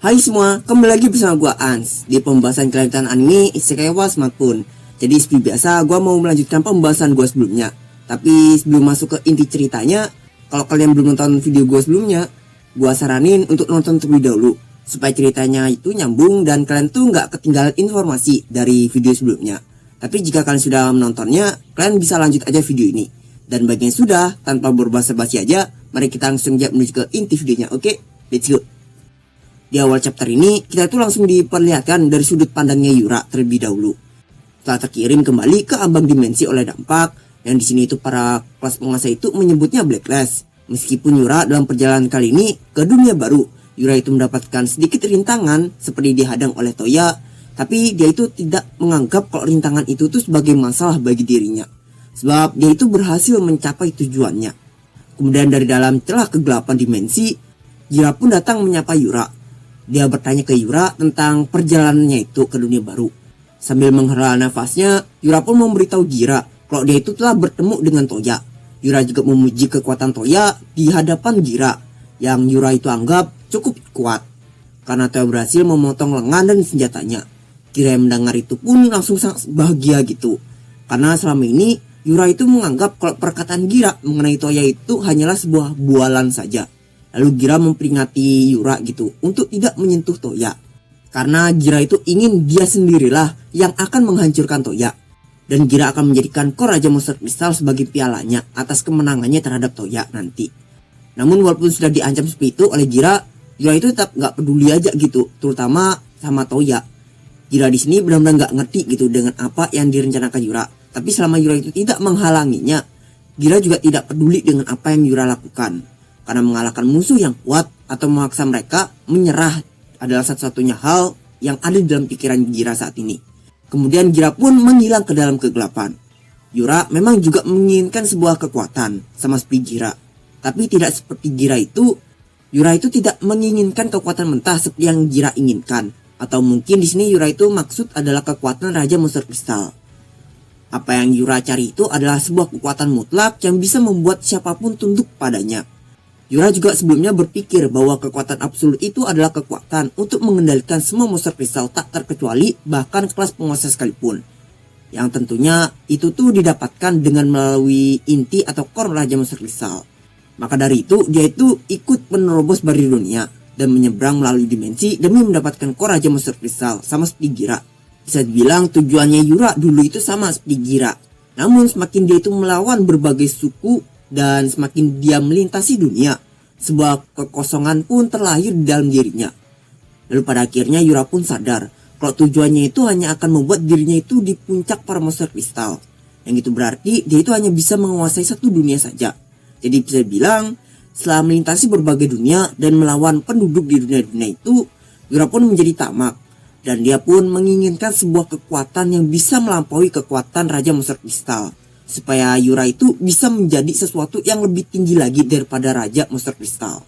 Hai semua, kembali lagi bersama gua Ans di pembahasan kelanjutan anime Isekai wa Smartphone. Jadi seperti biasa, gua mau melanjutkan pembahasan gua sebelumnya. Tapi sebelum masuk ke inti ceritanya, kalau kalian belum nonton video gua sebelumnya, gua saranin untuk nonton terlebih dahulu supaya ceritanya itu nyambung dan kalian tuh nggak ketinggalan informasi dari video sebelumnya. Tapi jika kalian sudah menontonnya, kalian bisa lanjut aja video ini. Dan bagi yang sudah, tanpa berbasa-basi aja, mari kita langsung menuju ke inti videonya. Oke, let's go. Di awal chapter ini, kita itu langsung diperlihatkan dari sudut pandangnya Yura terlebih dahulu. Setelah terkirim kembali ke ambang dimensi oleh dampak, yang di sini itu para kelas penguasa itu menyebutnya Blacklist. Meskipun Yura dalam perjalanan kali ini ke dunia baru, Yura itu mendapatkan sedikit rintangan seperti dihadang oleh Toya, tapi dia itu tidak menganggap kalau rintangan itu tuh sebagai masalah bagi dirinya, sebab dia itu berhasil mencapai tujuannya. Kemudian dari dalam celah kegelapan dimensi, Jira pun datang menyapa Yura. Dia bertanya ke Yura tentang perjalanannya itu ke dunia baru. Sambil menghela nafasnya, Yura pun memberitahu Jira kalau dia itu telah bertemu dengan Toya. Yura juga memuji kekuatan Toya di hadapan Jira, yang Yura itu anggap cukup kuat karena Toya berhasil memotong lengan dan senjatanya. Jira yang mendengar itu pun langsung sangat bahagia gitu, karena selama ini Yura itu menganggap kalau perkataan Jira mengenai Toya itu hanyalah sebuah bualan saja. Lalu Jira memperingati Yura gitu untuk tidak menyentuh Toya, karena Jira itu ingin dia sendirilah yang akan menghancurkan Toya, dan Jira akan menjadikan Core Raja Monster Crystal sebagai pialanya atas kemenangannya terhadap Toya nanti. Namun walaupun sudah diancam seperti itu oleh Jira, Jira itu tetap nggak peduli aja gitu, terutama sama Toya. Jira di sini benar-benar nggak ngerti gitu dengan apa yang direncanakan Yura. Tapi selama Yura itu tidak menghalanginya, Jira juga tidak peduli dengan apa yang Yura lakukan. Karena mengalahkan musuh yang kuat atau memaksa mereka menyerah adalah satu-satunya hal yang ada di dalam pikiran Jira saat ini. Kemudian Jira pun menghilang ke dalam kegelapan. Yura memang juga menginginkan sebuah kekuatan sama seperti Jira. Tapi tidak seperti Jira itu, Yura itu tidak menginginkan kekuatan mentah seperti yang Jira inginkan. Atau mungkin di sini Yura itu maksud adalah kekuatan Raja Monster Crystal. Apa yang Yura cari itu adalah sebuah kekuatan mutlak yang bisa membuat siapapun tunduk padanya. Yura juga sebelumnya berpikir bahwa kekuatan absolut itu adalah kekuatan untuk mengendalikan semua monster kristal tak terkecuali bahkan kelas penguasa sekalipun. Yang tentunya itu tuh didapatkan dengan melalui inti atau core Raja Monster Kristal. Maka dari itu dia itu ikut menerobos barir dunia dan menyeberang melalui dimensi demi mendapatkan core Raja Monster Crystal sama seperti Jira. Bisa dibilang tujuannya Yura dulu itu sama seperti Jira. Namun semakin dia itu melawan berbagai suku dan semakin dia melintasi dunia, sebuah kekosongan pun terlahir di dalam dirinya. Lalu pada akhirnya Yura pun sadar kalau tujuannya itu hanya akan membuat dirinya itu di puncak para monster kristal. Yang itu berarti dia itu hanya bisa menguasai satu dunia saja. Jadi bisa bilang setelah melintasi berbagai dunia dan melawan penduduk di dunia-dunia itu, Yura pun menjadi tamak. Dan dia pun menginginkan sebuah kekuatan yang bisa melampaui kekuatan Raja Monster Crystal, supaya Yura itu bisa menjadi sesuatu yang lebih tinggi lagi daripada Raja Monster Crystal.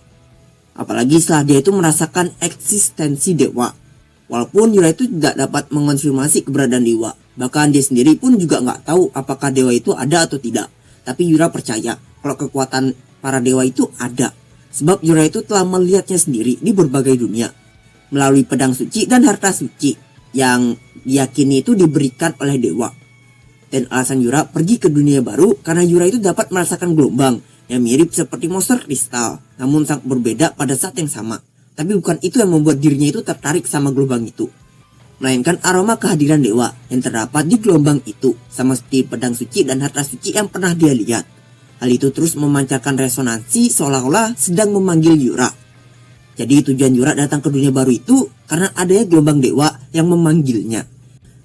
Apalagi setelah dia itu merasakan eksistensi dewa. Walaupun Yura itu tidak dapat mengonfirmasi keberadaan dewa, bahkan dia sendiri pun juga nggak tahu apakah dewa itu ada atau tidak. Tapi Yura percaya kalau kekuatan para dewa itu ada, sebab Yura itu telah melihatnya sendiri di berbagai dunia melalui pedang suci dan harta suci yang diyakini itu diberikan oleh dewa. Dan alasan Yura pergi ke dunia baru karena Yura itu dapat merasakan gelombang yang mirip seperti monster kristal, namun sangat berbeda pada saat yang sama. Tapi bukan itu yang membuat dirinya itu tertarik sama gelombang itu, melainkan aroma kehadiran dewa yang terdapat di gelombang itu, sama seperti pedang suci dan harta suci yang pernah dia lihat. Hal itu terus memancarkan resonansi seolah-olah sedang memanggil Yura. Jadi tujuan Yura datang ke dunia baru itu karena adanya gelombang dewa yang memanggilnya.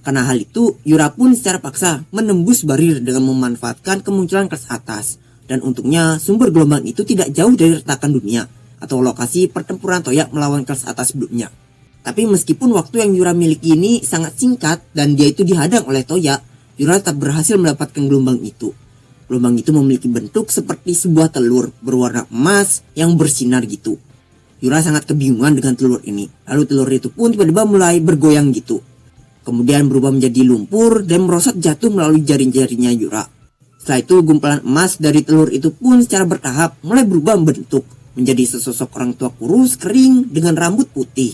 Karena hal itu, Yura pun secara paksa menembus barir dengan memanfaatkan kemunculan kelas atas. Dan untungnya sumber gelombang itu tidak jauh dari retakan dunia atau lokasi pertempuran Toya melawan kelas atas sebelumnya. Tapi meskipun waktu yang Yura miliki ini sangat singkat dan dia itu dihadang oleh Toya, Yura tetap berhasil mendapatkan gelombang itu. Gelombang itu memiliki bentuk seperti sebuah telur berwarna emas yang bersinar gitu. Yura sangat kebingungan dengan telur ini. Lalu telur itu pun tiba-tiba mulai bergoyang gitu. Kemudian berubah menjadi lumpur dan merosot jatuh melalui jari-jarinya Yura. Setelah itu gumpalan emas dari telur itu pun secara bertahap mulai berubah bentuk menjadi sesosok orang tua kurus kering dengan rambut putih.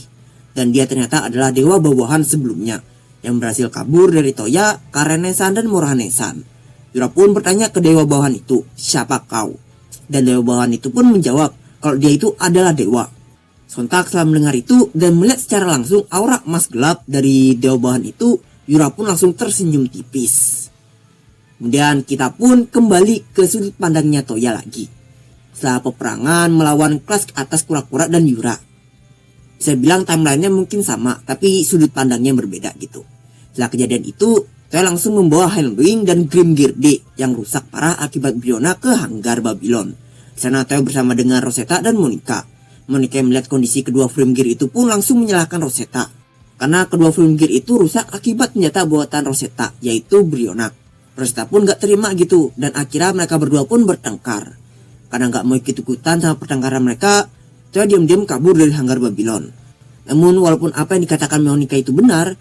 dan dia ternyata adalah dewa bawahan sebelumnya yang berhasil kabur dari Toya, Karenesan, dan Moranesan. Yura pun bertanya ke dewa bawahan itu, siapa kau? Dan dewa bawahan itu pun menjawab kalau dia itu adalah dewa. Sontak setelah mendengar itu dan melihat secara langsung aura emas gelap dari dewa bawahan itu, Yura pun langsung tersenyum tipis. Kemudian kita pun kembali ke sudut pandangnya Toya lagi. Setelah peperangan melawan kelas atas kura-kura dan Yura. Saya bilang timelinenya mungkin sama, tapi sudut pandangnya berbeda gitu. Setelah kejadian itu, Toya langsung membawa Helmwing dan Grimgirde yang rusak parah akibat Brionna ke hanggar Babylon. Di sana Toya bersama dengan Rosetta dan Monica. Monica yang melihat kondisi kedua Frimgear itu pun langsung menyalahkan Rosetta. Karena kedua Frimgear itu rusak akibat senjata buatan Rosetta, yaitu Brionna. Rosetta pun gak terima gitu, dan akhirnya mereka berdua pun bertengkar. Karena gak mau ikut-ikutan sama pertengkaran mereka, Toya diam-diam kabur dari hanggar Babylon. Namun walaupun apa yang dikatakan Monica itu benar,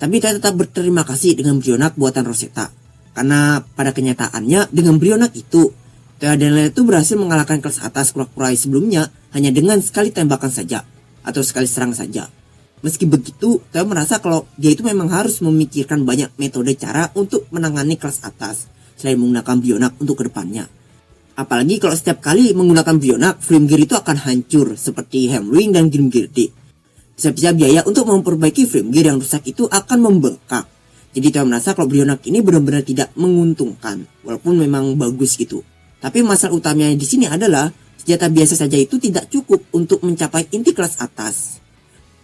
tapi Toya tetap berterima kasih dengan Brionna buatan Rosetta. Karena pada kenyataannya dengan Brionna itu, Toya dan Lela itu berhasil mengalahkan kelas atas kura-kura sebelumnya hanya dengan sekali tembakan saja, atau sekali serang saja. Meski begitu, Toya merasa kalau dia itu memang harus memikirkan banyak metode cara untuk menangani kelas atas, selain menggunakan Brionna untuk kedepannya. Apalagi kalau setiap kali menggunakan Brionna, Frimgear itu akan hancur seperti Helmwing dan Grimgirde. Bisa-bisa biaya untuk memperbaiki Frimgear yang rusak itu akan membengkak. Jadi Toya merasa kalau Brionna ini benar-benar tidak menguntungkan, walaupun memang bagus gitu. Tapi masalah utamanya di sini adalah senjata biasa saja itu tidak cukup untuk mencapai inti kelas atas.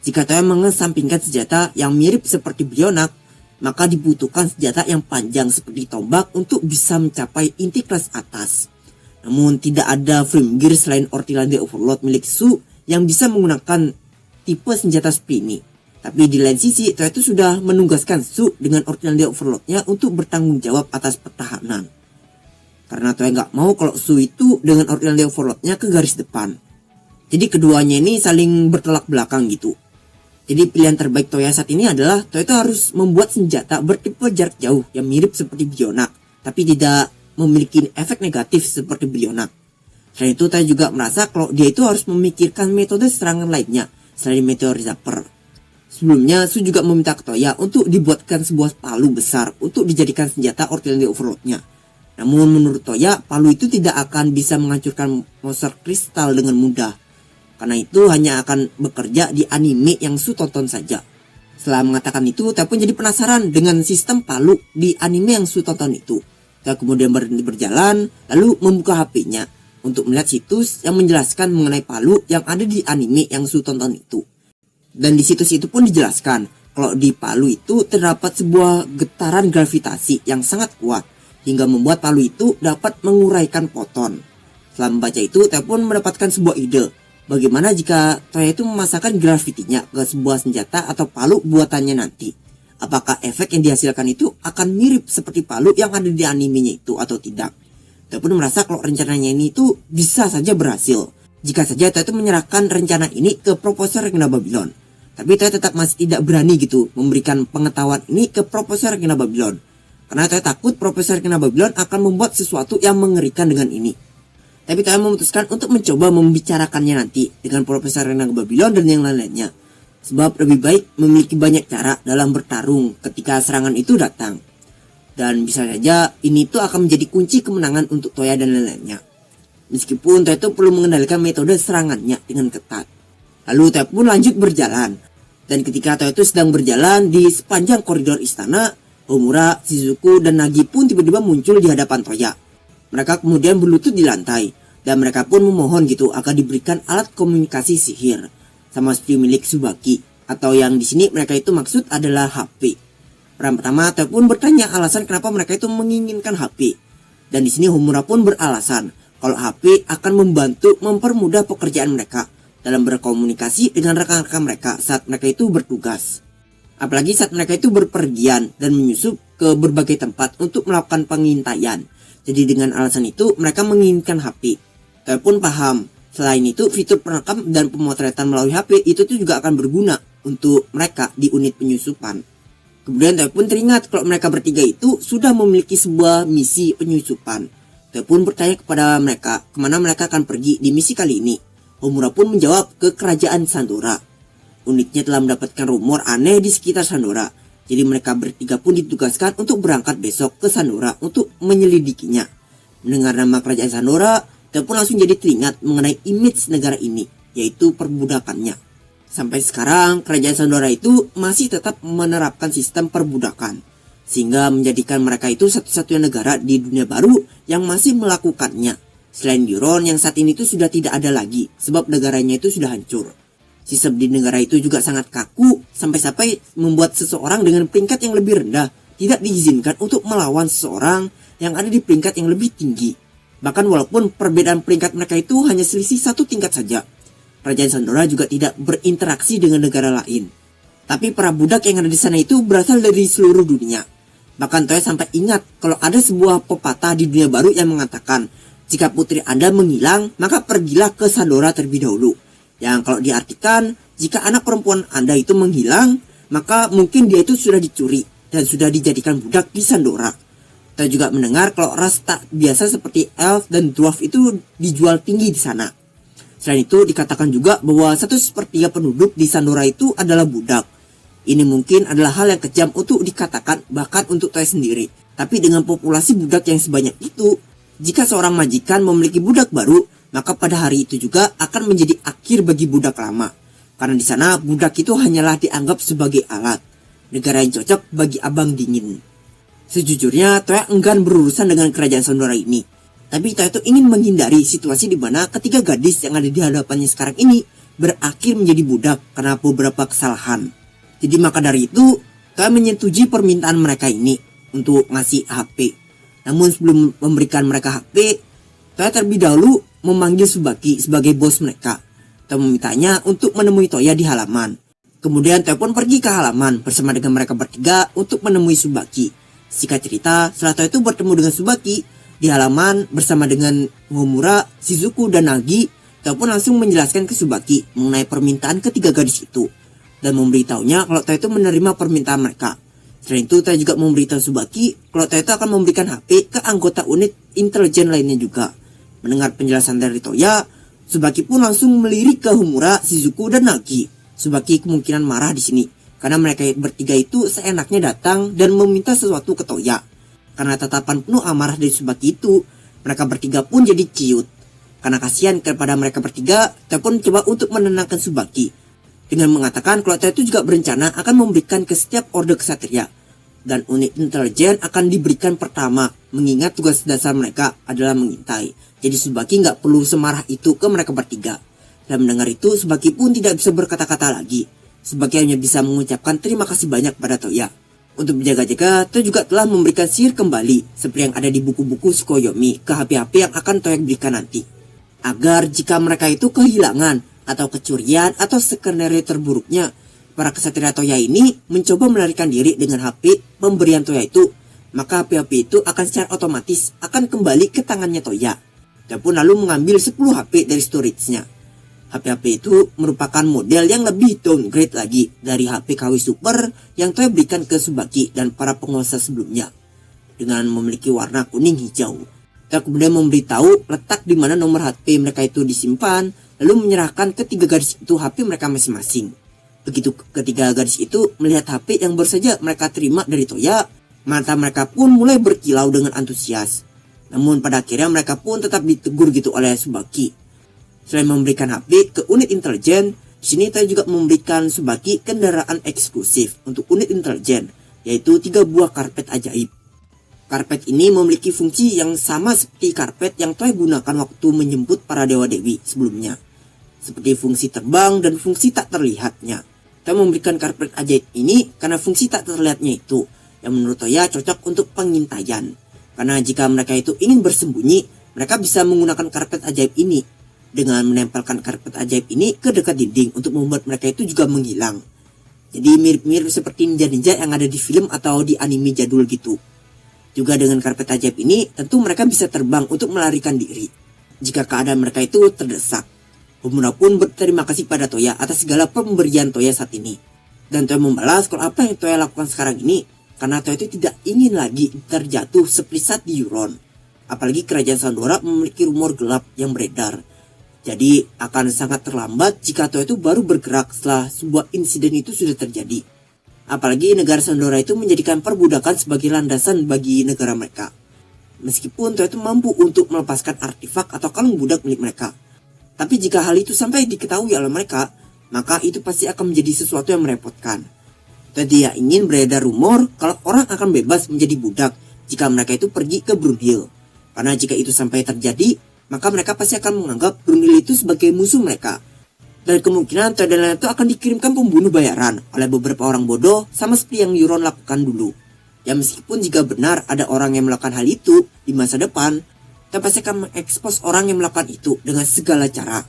Jika Toya mengesampingkan senjata yang mirip seperti Brionna, maka dibutuhkan senjata yang panjang seperti tombak untuk bisa mencapai inti kelas atas. Namun tidak ada Frimgear selain Ortiland the Overlord milik Su yang bisa menggunakan tipe senjata seperti ini. Tapi di lain sisi, Toya itu sudah menugaskan Su dengan Ortiland the Overlord-nya untuk bertanggung jawab atas pertahanan. Karena Toya nggak mau kalau Su itu dengan Ortiland the Overlord-nya ke garis depan. Jadi keduanya ini saling bertolak belakang gitu. Jadi pilihan terbaik Toya saat ini adalah Toya itu harus membuat senjata bertipe jarak jauh yang mirip seperti Brionna, tapi tidak memiliki efek negatif seperti Brionna. Selain itu Toya juga merasa kalau dia itu harus memikirkan metode serangan lainnya selain Meteor Zapper. Sebelumnya Su juga meminta ke Toya untuk dibuatkan sebuah palu besar untuk dijadikan senjata Ortiland the Overlord-nya. Namun menurut Toya, palu itu tidak akan bisa menghancurkan monster kristal dengan mudah. Karena itu hanya akan bekerja di anime yang Su tonton saja. Setelah mengatakan itu, Toya pun jadi penasaran dengan sistem palu di anime yang Su tonton itu. Toya kemudian berhenti berjalan, lalu membuka HP-nya untuk melihat situs yang menjelaskan mengenai palu yang ada di anime yang Su tonton itu. Dan di situs itu pun dijelaskan kalau di palu itu terdapat sebuah getaran gravitasi yang sangat kuat hingga membuat palu itu dapat menguraikan foton. Setelah membaca itu, Toya pun mendapatkan sebuah ide. Bagaimana jika Toya itu memasakkan gravitinya ke sebuah senjata atau palu buatannya nanti? Apakah efek yang dihasilkan itu akan mirip seperti palu yang ada di animenya itu atau tidak? Toya pun merasa kalau rencananya ini itu bisa saja berhasil. Jika saja Toya itu menyerahkan rencana ini ke Profesor Regina Babylon. Tapi Toya tetap masih tidak berani gitu memberikan pengetahuan ini ke Profesor Regina Babylon. Karena Toya takut Profesor Regina Babylon akan membuat sesuatu yang mengerikan dengan ini. Tapi Toya memutuskan untuk mencoba membicarakannya nanti dengan Profesor Regina Babylon dan yang lain-lainnya. Sebab lebih baik memiliki banyak cara dalam bertarung ketika serangan itu datang. Dan bisa saja ini tuh akan menjadi kunci kemenangan untuk Toya dan lain-lainnya. Meskipun Toya itu perlu mengendalikan metode serangannya dengan ketat. Lalu Toya pun lanjut berjalan. Dan ketika Toya itu sedang berjalan di sepanjang koridor istana, Homura, Shizuku, dan Nagi pun tiba-tiba muncul di hadapan Toya. Mereka kemudian berlutut di lantai, dan mereka pun memohon gitu agar diberikan alat komunikasi sihir, sama seperti milik Tsubaki, atau yang di sini mereka itu maksud adalah HP. Pertama Toya pun bertanya alasan kenapa mereka itu menginginkan HP, dan di sini Homura pun beralasan kalau HP akan membantu mempermudah pekerjaan mereka dalam berkomunikasi dengan rekan-rekan mereka saat mereka itu bertugas. Apalagi saat mereka itu berpergian dan menyusup ke berbagai tempat untuk melakukan pengintaian. Jadi dengan alasan itu mereka menginginkan HP. Toya pun paham. Selain itu fitur perekam dan pemotretan melalui HP itu tuh juga akan berguna untuk mereka di unit penyusupan. Kemudian Toya pun teringat kalau mereka bertiga itu sudah memiliki sebuah misi penyusupan. Toya pun bertanya kepada mereka kemana mereka akan pergi di misi kali ini. Homura pun menjawab ke kerajaan Sandora. Unitnya telah mendapatkan rumor aneh di sekitar Sandora. Jadi mereka bertiga pun ditugaskan untuk berangkat besok ke Sandora untuk menyelidikinya. Mendengar nama kerajaan Sandora, Teo pun langsung jadi teringat mengenai image negara ini, yaitu perbudakannya. Sampai sekarang, kerajaan Sandora itu masih tetap menerapkan sistem perbudakan, sehingga menjadikan mereka itu satu-satunya negara di dunia baru yang masih melakukannya. Selain Euron yang saat ini itu sudah tidak ada lagi, sebab negaranya itu sudah hancur. Sistem di negara itu juga sangat kaku, sampai-sampai membuat seseorang dengan peringkat yang lebih rendah tidak diizinkan untuk melawan seseorang yang ada di peringkat yang lebih tinggi. Bahkan walaupun perbedaan peringkat mereka itu hanya selisih satu tingkat saja, kerajaan Sandora juga tidak berinteraksi dengan negara lain. Tapi para budak yang ada di sana itu berasal dari seluruh dunia. Bahkan Toya sampai ingat kalau ada sebuah pepatah di dunia baru yang mengatakan, jika putri Anda menghilang, maka pergilah ke Sandora terlebih dahulu. Yang kalau diartikan, jika anak perempuan Anda itu menghilang, maka mungkin dia itu sudah dicuri dan sudah dijadikan budak di Sandora. Kita juga mendengar kalau ras tak biasa seperti elf dan dwarf itu dijual tinggi di sana. Selain itu dikatakan juga bahwa 1/3 penduduk di Sandora itu adalah budak. Ini mungkin adalah hal yang kejam untuk dikatakan bahkan untuk Toya sendiri. Tapi dengan populasi budak yang sebanyak itu, jika seorang majikan memiliki budak baru, maka pada hari itu juga akan menjadi akhir bagi budak lama. Karena di sana budak itu hanyalah dianggap sebagai alat. Negara yang cocok bagi abang dingin. Sejujurnya Toya enggan berurusan dengan kerajaan Sandora ini. Tapi Toya itu ingin menghindari situasi di mana ketiga gadis yang ada di hadapannya sekarang ini berakhir menjadi budak karena beberapa kesalahan. Jadi maka dari itu Toya menyetujui permintaan mereka ini untuk ngasih HP. Namun sebelum memberikan mereka HP, Toya terlebih dahulu memanggil Tsubaki sebagai bos mereka. Toya memintanya untuk menemui Toya di halaman. Kemudian Toya pun pergi ke halaman bersama dengan mereka bertiga untuk menemui Tsubaki. Singkat cerita, setelah Toya itu bertemu dengan Tsubaki di halaman bersama dengan Homura, Shizuku, dan Nagi, Toya pun langsung menjelaskan ke Tsubaki mengenai permintaan ketiga gadis itu dan memberitahunya kalau Toya itu menerima permintaan mereka. Selain itu, Toya juga memberitahu Tsubaki kalau Toya itu akan memberikan HP ke anggota unit intelijen lainnya juga. Mendengar penjelasan dari Toya, Tsubaki pun langsung melirik ke Homura, Shizuku, dan Nagi. Tsubaki kemungkinan marah di sini karena mereka bertiga itu seenaknya datang dan meminta sesuatu ke Toya. Karena tatapan penuh amarah dari Tsubaki itu, mereka bertiga pun jadi ciut. Karena kasihan kepada mereka bertiga, Toya pun coba untuk menenangkan Tsubaki dengan mengatakan kalau Toya itu juga berencana akan memberikan ke setiap orde kesatria, dan unit intelijen akan diberikan pertama, mengingat tugas dasar mereka adalah mengintai. Jadi Tsubaki nggak perlu semarah itu ke mereka bertiga. Dan mendengar itu, Tsubaki pun tidak bisa berkata-kata lagi. Tsubaki hanya bisa mengucapkan terima kasih banyak pada Toya. Untuk berjaga-jaga, Toya juga telah memberikan sihir kembali seperti yang ada di buku-buku Tsukuyomi ke HP-HP yang akan Toya berikan nanti. Agar jika mereka itu kehilangan atau kecurian atau skenario terburuknya, para kesatria Toya ini mencoba melarikan diri dengan HP pemberian Toya itu, maka HP-HP itu akan secara otomatis akan kembali ke tangannya Toya. Toya pun lalu mengambil 10 HP dari storage-nya. HP-HP itu merupakan model yang lebih downgrade lagi dari HP KW Super yang Toya berikan ke Tsubaki dan para penguasa sebelumnya, dengan memiliki warna kuning hijau. Toya kemudian memberitahu letak di mana nomor HP mereka itu disimpan, lalu menyerahkan ketiga gadis itu HP mereka masing-masing. Begitu ketiga gadis itu melihat HP yang baru saja mereka terima dari Toya, mata mereka pun mulai berkilau dengan antusias. Namun pada akhirnya mereka pun tetap ditegur gitu oleh Tsubaki. Selain memberikan HP ke unit intelijen, di sini Toya juga memberikan Tsubaki kendaraan eksklusif untuk unit intelijen, yaitu 3 buah karpet ajaib. Karpet ini memiliki fungsi yang sama seperti karpet yang Toya gunakan waktu menjemput para dewa-dewi sebelumnya, seperti fungsi terbang dan fungsi tak terlihatnya. Toya memberikan karpet ajaib ini karena fungsi tak terlihatnya itu yang menurut Toya cocok untuk pengintaian. Karena jika mereka itu ingin bersembunyi, mereka bisa menggunakan karpet ajaib ini dengan menempelkan karpet ajaib ini ke dekat dinding untuk membuat mereka itu juga menghilang. Jadi mirip-mirip seperti ninja-ninja yang ada di film atau di anime jadul gitu. Juga dengan karpet ajaib ini, tentu mereka bisa terbang untuk melarikan diri jika keadaan mereka itu terdesak. Homura pun berterima kasih pada Toya atas segala pemberian Toya saat ini. Dan Toya membalas kalau apa yang Toya lakukan sekarang ini, karena Toya itu tidak ingin lagi terjatuh seperti saat di Euron. Apalagi kerajaan Sandora memiliki rumor gelap yang beredar Jadi akan sangat terlambat jika Toya itu baru bergerak setelah sebuah insiden itu sudah terjadi. Apalagi negara Sandora itu menjadikan perbudakan sebagai landasan bagi negara mereka. Meskipun Toya itu mampu untuk melepaskan artefak atau kalung budak milik mereka. Tapi jika hal itu sampai diketahui oleh mereka, maka itu pasti akan menjadi sesuatu yang merepotkan. Toya tidak ingin beredar rumor kalau orang akan bebas menjadi budak jika mereka itu pergi ke Brunhilde. Karena jika itu sampai terjadi, maka mereka pasti akan menganggap Brunhilde itu sebagai musuh mereka. Dan kemungkinan Toya dan lain itu akan dikirimkan pembunuh bayaran oleh beberapa orang bodoh sama seperti yang Euron lakukan dulu. Ya meskipun jika benar ada orang yang melakukan hal itu di masa depan, Toya pasti akan mengekspos orang yang melakukan itu dengan segala cara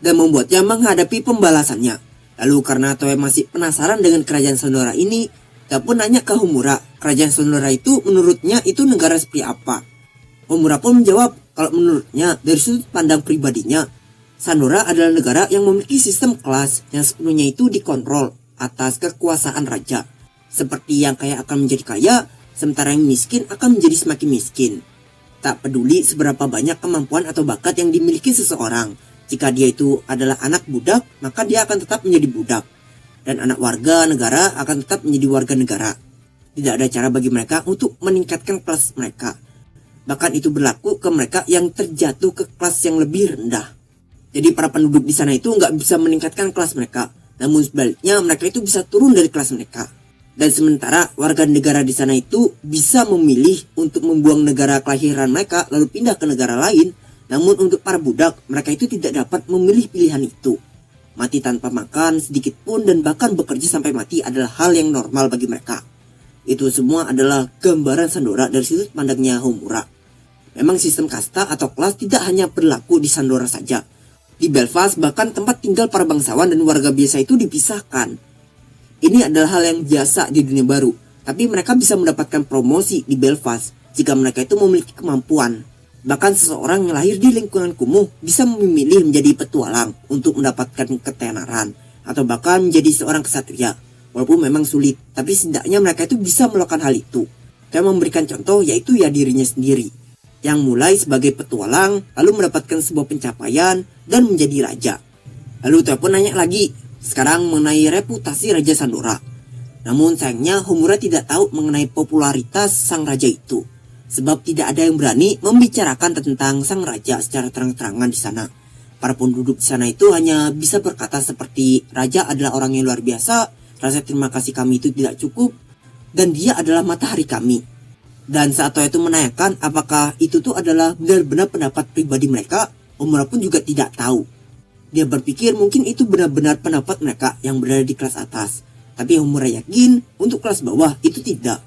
dan membuatnya menghadapi pembalasannya. Lalu karena Toya masih penasaran dengan kerajaan Sandora ini, Toya pun nanya ke Homura, kerajaan Sandora itu menurutnya itu negara seperti apa. Homura pun menjawab kalau menurutnya dari sudut pandang pribadinya, Sandora adalah negara yang memiliki sistem kelas yang sepenuhnya itu dikontrol atas kekuasaan raja. Seperti yang kaya akan menjadi kaya, sementara yang miskin akan menjadi semakin miskin. Tak peduli seberapa banyak kemampuan atau bakat yang dimiliki seseorang, jika dia itu adalah anak budak, maka dia akan tetap menjadi budak. Dan anak warga negara akan tetap menjadi warga negara. Tidak ada cara bagi mereka untuk meningkatkan kelas mereka. Bahkan itu berlaku ke mereka yang terjatuh ke kelas yang lebih rendah. Jadi para penduduk di sana itu nggak bisa meningkatkan kelas mereka. Namun sebaliknya mereka itu bisa turun dari kelas mereka. Dan sementara warga negara di sana itu bisa memilih untuk membuang negara kelahiran mereka lalu pindah ke negara lain. Namun untuk para budak, mereka itu tidak dapat memilih pilihan itu. Mati tanpa makan sedikit pun dan bahkan bekerja sampai mati adalah hal yang normal bagi mereka. Itu semua adalah gambaran Sandora dari sudut pandangnya Homura. Memang sistem kasta atau kelas tidak hanya berlaku di Sandora saja. Di Belfast bahkan tempat tinggal para bangsawan dan warga biasa itu dipisahkan. Ini adalah hal yang biasa di dunia baru. Tapi mereka bisa mendapatkan promosi di Belfast jika mereka itu memiliki kemampuan. Bahkan seseorang yang lahir di lingkungan kumuh bisa memilih menjadi petualang untuk mendapatkan ketenaran atau bahkan menjadi seorang kesatria. Walaupun memang sulit, tapi setidaknya mereka itu bisa melakukan hal itu. Kayak memberikan contoh yaitu ya dirinya sendiri, yang mulai sebagai petualang lalu mendapatkan sebuah pencapaian dan menjadi raja. Lalu Toya pun nanya lagi sekarang mengenai reputasi Raja Sandora. Namun sayangnya Homura tidak tahu mengenai popularitas sang raja itu. Sebab tidak ada yang berani membicarakan tentang sang raja secara terang-terangan di sana. Para penduduk di sana itu hanya bisa berkata seperti raja adalah orang yang luar biasa, rasa terima kasih kami itu tidak cukup, dan dia adalah matahari kami. Dan saat Toya itu menanyakan apakah itu tuh adalah benar-benar pendapat pribadi mereka, Homura pun juga tidak tahu. Dia berpikir mungkin itu benar-benar pendapat mereka yang berada di kelas atas. Tapi Homura yakin untuk kelas bawah itu tidak.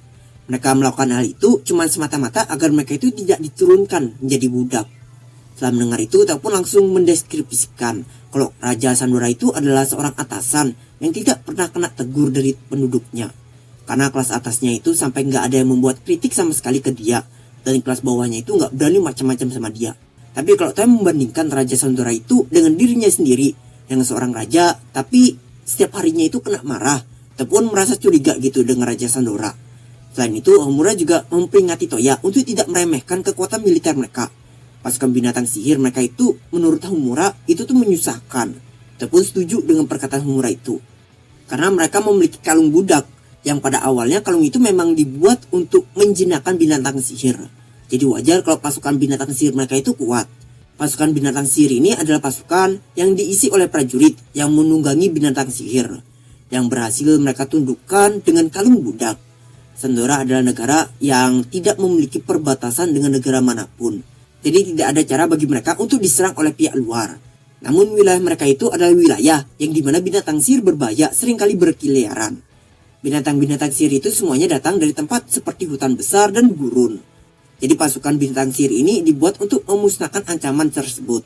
Mereka melakukan hal itu cuma semata-mata agar mereka itu tidak diturunkan menjadi budak. Setelah mendengar itu, Toya pun langsung mendeskripsikan kalau Raja Sandora itu adalah seorang atasan yang tidak pernah kena tegur dari penduduknya. Karena kelas atasnya itu sampai nggak ada yang membuat kritik sama sekali ke dia. Dan kelas bawahnya itu nggak berani macam-macam sama dia. Tapi kalau Toya membandingkan Raja Sandora itu dengan dirinya sendiri, yang seorang raja, tapi setiap harinya itu kena marah. Toya pun merasa curiga gitu dengan Raja Sandora. Selain itu, Homura juga memperingati Toya untuk tidak meremehkan kekuatan militer mereka. Pasukan binatang sihir mereka itu, menurut Homura, itu tuh menyusahkan. Toya pun setuju dengan perkataan Homura itu. Karena mereka memiliki kalung budak, yang pada awalnya kalung itu memang dibuat untuk menjinakkan binatang sihir. Jadi wajar kalau pasukan binatang sihir mereka itu kuat. Pasukan binatang sihir ini adalah pasukan yang diisi oleh prajurit yang menunggangi binatang sihir, yang berhasil mereka tundukkan dengan kalung budak. Sandora adalah negara yang tidak memiliki perbatasan dengan negara manapun. Jadi tidak ada cara bagi mereka untuk diserang oleh pihak luar. Namun wilayah mereka itu adalah wilayah yang dimana binatang sihir berbahaya seringkali berkeliaran. Binatang-binatang sihir itu semuanya datang dari tempat seperti hutan besar dan gurun. Jadi pasukan binatang sihir ini dibuat untuk memusnahkan ancaman tersebut.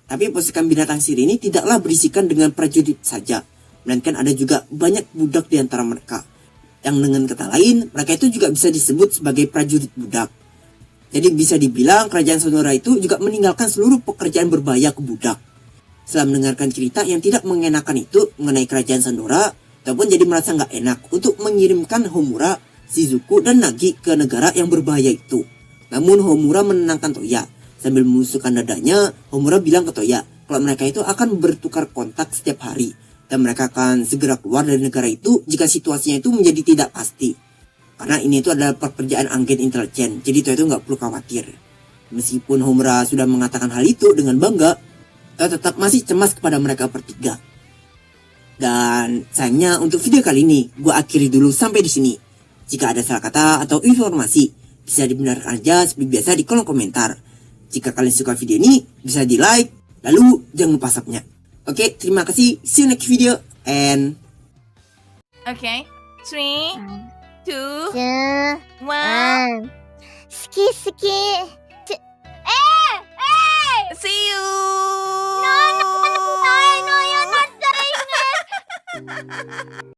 Tapi pasukan binatang sihir ini tidaklah berisikan dengan prajurit saja, melainkan ada juga banyak budak di antara mereka. Yang dengan kata lain, mereka itu juga bisa disebut sebagai prajurit budak. Jadi bisa dibilang kerajaan Sandora itu juga meninggalkan seluruh pekerjaan berbahaya ke budak. Setelah mendengarkan cerita yang tidak mengenakan itu mengenai kerajaan Sandora, Toya pun jadi merasa nggak enak untuk mengirimkan Homura, Shizuku, dan Nagi ke negara yang berbahaya itu. Namun Homura menenangkan Toya. Sambil menusukkan dadanya, Homura bilang ke Toya kalau mereka itu akan bertukar kontak setiap hari. Dan mereka akan segera keluar dari negara itu jika situasinya itu menjadi tidak pasti. Karena ini itu adalah pekerjaan agen intelijen, jadi itu nggak perlu khawatir. Meskipun Homura sudah mengatakan hal itu dengan bangga, tetap masih cemas kepada mereka bertiga. Dan sayangnya untuk video kali ini, gue akhiri dulu sampai di sini. Jika ada salah kata atau informasi, bisa dibenarkan aja seperti biasa di kolom komentar. Jika kalian suka video ini, bisa di like, lalu jangan lupa subnya. Oke, terima kasih. See you next video and Okay, 3, 2, 1. 好き好き。See you. No, no, no, no, no, no, no, no, no, no, no.